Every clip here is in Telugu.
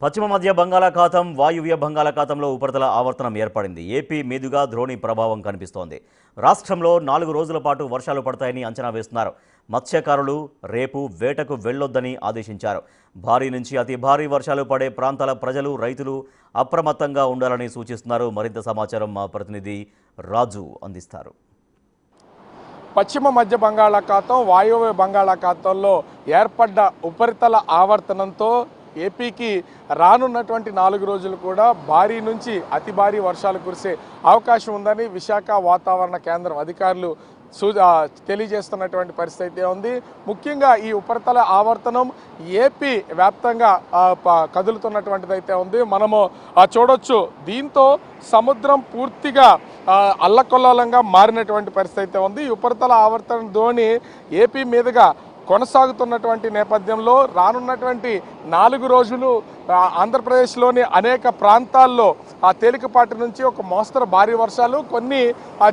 పశ్చిమ మధ్య బంగాళాఖాతం వాయువ్య బంగాళాఖాతంలో ఉపరితల ఆవర్తనం ఏర్పడింది. ఏపీ మీదుగా ద్రోణి ప్రభావం కనిపిస్తోంది. రాష్ట్రంలో 4 రోజుల పాటు వర్షాలు పడతాయని అంచనా వేస్తున్నారు. మత్స్యకారులు రేపు వేటకు వెళ్లొద్దని ఆదేశించారు. భారీ నుంచి అతి భారీ వర్షాలు పడే ప్రాంతాల ప్రజలు, రైతులు అప్రమత్తంగా ఉండాలని సూచిస్తున్నారు. మరింత సమాచారం మా ప్రతినిధి రాజు అందిస్తారు. పశ్చిమ మధ్య బంగాళాఖాతం వాయువ్య బంగాళాఖాతంలో ఏర్పడ్డ ఉపరితల ఆవర్తనంతో ఏపీకి రానున్నటువంటి 4 రోజులు కూడా భారీ నుంచి అతి భారీ వర్షాలు కురిసే అవకాశం ఉందని విశాఖ వాతావరణ కేంద్రం అధికారులు తెలియజేస్తున్నటువంటి పరిస్థితి ఉంది. ముఖ్యంగా ఈ ఉపరితల ఆవర్తనం ఏపీ వ్యాప్తంగా కదులుతున్నటువంటిది అయితే ఉంది. మనము చూడొచ్చు. దీంతో సముద్రం పూర్తిగా అల్లకొల్లోలంగా మారినటువంటి పరిస్థితి ఉంది. ఈ ఉపరితల ఆవర్తన ధోని ఏపీ మీదుగా కొనసాగుతున్నటువంటి నేపథ్యంలో రానున్నటువంటి 4 రోజులు ఆంధ్రప్రదేశ్లోని అనేక ప్రాంతాల్లో తేలికపాటి నుంచి ఒక మోస్తరు భారీ వర్షాలు, కొన్ని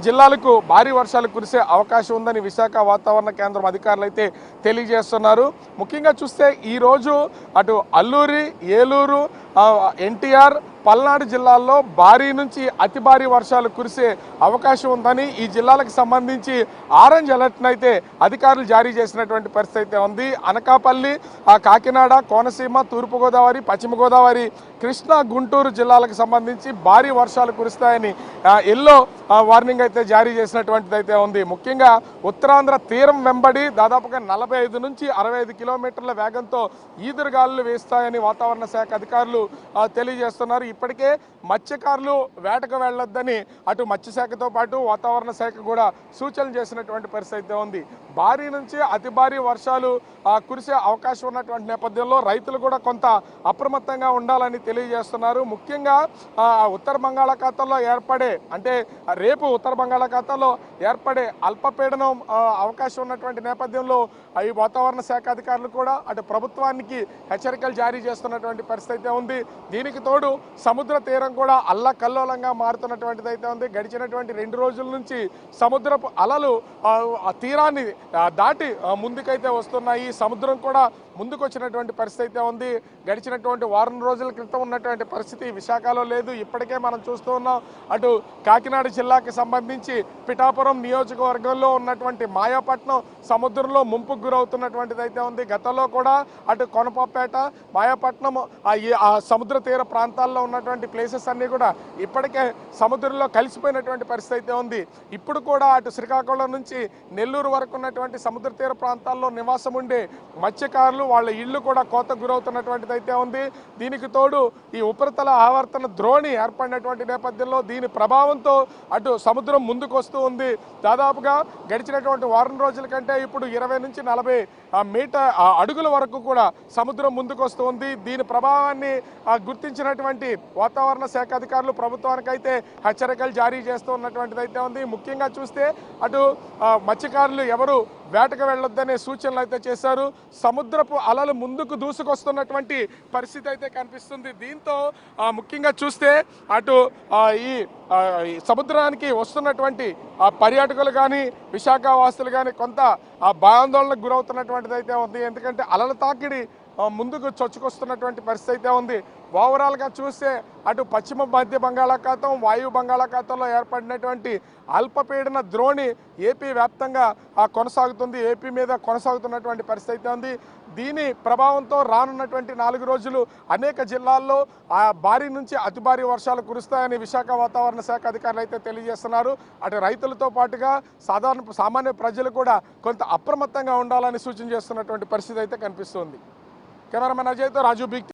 జిల్లాలకు భారీ వర్షాలు కురిసే అవకాశం ఉందని విశాఖ వాతావరణ కేంద్రం అధికారులు అయితే తెలియజేస్తున్నారు. ముఖ్యంగా చూస్తే ఈరోజు అటు అల్లూరి, ఏలూరు, ఎన్టీఆర్, పల్నాడు జిల్లాల్లో భారీ నుంచి అతి భారీ వర్షాలు కురిసే అవకాశం ఉందని ఈ జిల్లాలకు సంబంధించి ఆరెంజ్ అలర్ట్ను అయితే అధికారులు జారీ చేసినటువంటి పరిస్థితి ఉంది. అనకాపల్లి, కాకినాడ, కోనసీమ, తూర్పుగోదావరి, పశ్చిమ గోదావరి, కృష్ణా, గుంటూరు జిల్లాలకు సంబంధించి భారీ వర్షాలు కురుస్తాయని ఎల్లో వార్నింగ్ అయితే జారీ చేసినటువంటిది అయితే ఉంది. ముఖ్యంగా ఉత్తరాంధ్ర తీరం వెంబడి దాదాపుగా 45 నుంచి 65 కిలోమీటర్ల వేగంతో ఈదురుగాలులు వేస్తాయని వాతావరణ శాఖ అధికారులు తెలియజేస్తున్నారు. ఇప్పటికే మత్స్యకారులు వేటకు వెళ్లొద్దని అటు మత్స్యశాఖతో పాటు వాతావరణ శాఖ కూడా సూచనలు చేసినటువంటి పరిస్థితి ఉంది. భారీ నుంచి అతి భారీ వర్షాలు కురిసే అవకాశం ఉన్నటువంటి నేపథ్యంలో రైతులు కూడా కొంత అప్రమత్తంగా ఉండాలని తెలియజేస్తున్నారు. ముఖ్యంగా ఉత్తర బంగాళాఖాతంలో ఏర్పడే, అంటే రేపు ఉత్తర బంగాళాఖాతంలో ఏర్పడే అల్పపీడనం అవకాశం ఉన్నటువంటి నేపథ్యంలో ఈ వాతావరణ శాఖ అధికారులు కూడా అటు ప్రభుత్వానికి హెచ్చరికలు జారీ చేస్తున్నటువంటి పరిస్థితి ఉంది. దీనికి తోడు సముద్ర తీరం కూడా అల్లకల్లోలంగా మారుతున్నటువంటిది అయితే ఉంది. గడిచినటువంటి 2 రోజుల నుంచి సముద్రపు అలలు తీరాన్ని దాటి ముందుకైతే వస్తున్నాయి. సముద్రం కూడా ముందుకు వచ్చినటువంటి పరిస్థితి ఉంది. గడిచినటువంటి వారం రోజుల క్రితం ఉన్నటువంటి పరిస్థితి విశాఖలో లేదు. ఇప్పటికే మనం చూస్తూ ఉన్నాం. అటు కాకినాడ జిల్లాకి సంబంధించి పిఠాపురం నియోజకవర్గంలో ఉన్నటువంటి మాయాపట్నం సముద్రంలో ముంపుకు గురవుతున్నటువంటిది అయితే ఉంది. గతంలో కూడా అటు కొనపపేట, మాయాపట్నం ఆ సముద్ర తీర ప్రాంతాల్లో ఉన్నటువంటి ప్లేసెస్ అన్నీ కూడా ఇప్పటికే సముద్రంలో కలిసిపోయినటువంటి పరిస్థితి ఉంది. ఇప్పుడు కూడా అటు శ్రీకాకుళం నుంచి నెల్లూరు వరకు ఉన్నటువంటి సముద్ర తీర ప్రాంతాల్లో నివాసం ఉండే మత్స్యకారులు వాళ్ళ ఇళ్లు కూడా కోతకు గురవుతున్నటువంటిది అయితే ఉంది. దీనికి తోడు ఈ ఉపరితల ఆవర్తన ద్రోణి ఏర్పడినటువంటి నేపథ్యంలో దీని ప్రభావంతో అటు సముద్రం ముందుకు వస్తూ ఉంది. దాదాపుగా గడిచినటువంటి వారం రోజుల కంటే ఇప్పుడు 20 నుంచి 40 అడుగుల వరకు కూడా సముద్రం ముందుకు వస్తూ ఉంది. దీని ప్రభావాన్ని గుర్తించినటువంటి వాతావరణ శాఖ అధికారులు ప్రభుత్వానికైతే హెచ్చరికలు జారీ చేస్తూ ఉన్నటువంటిది అయితే ఉంది. ముఖ్యంగా చూస్తే అటు మత్స్యకారులు ఎవరు వేటకు వెళ్ళొద్దనే సూచనలు అయితే చేశారు. సముద్రపు అలలు ముందుకు దూసుకొస్తున్నటువంటి పరిస్థితి అయితే కనిపిస్తుంది. దీంతో ముఖ్యంగా చూస్తే అటు ఈ సముద్రానికి వస్తున్నటువంటి పర్యాటకులు కానీ విశాఖ వాసులు కానీ కొంత భయాందోళనకు గురవుతున్నటువంటిది అయితే ఉంది. ఎందుకంటే అలల తాకిడి ముందుకు చొచ్చుకొస్తున్నటువంటి పరిస్థితి అయితే ఉంది. ఓవరాల్గా చూస్తే అటు పశ్చిమ మధ్య బంగాళాఖాతం, వాయువు బంగాళాఖాతంలో ఏర్పడినటువంటి అల్పపీడన ద్రోణి ఏపీ వ్యాప్తంగా కొనసాగుతుంది. ఏపీ మీద కొనసాగుతున్నటువంటి పరిస్థితి ఉంది. దీని ప్రభావంతో రానున్నటువంటి 4 రోజులు అనేక జిల్లాల్లో భారీ నుంచి అతి భారీ వర్షాలు కురుస్తాయని విశాఖ వాతావరణ శాఖ అధికారులు అయితే తెలియజేస్తున్నారు. అటు రైతులతో పాటుగా సామాన్య ప్రజలు కూడా కొంత అప్రమత్తంగా ఉండాలని సూచన చేస్తున్నటువంటి పరిస్థితి అయితే కనిపిస్తుంది. కెమెరామెన్ అజయ్తో రాజు, బిగ్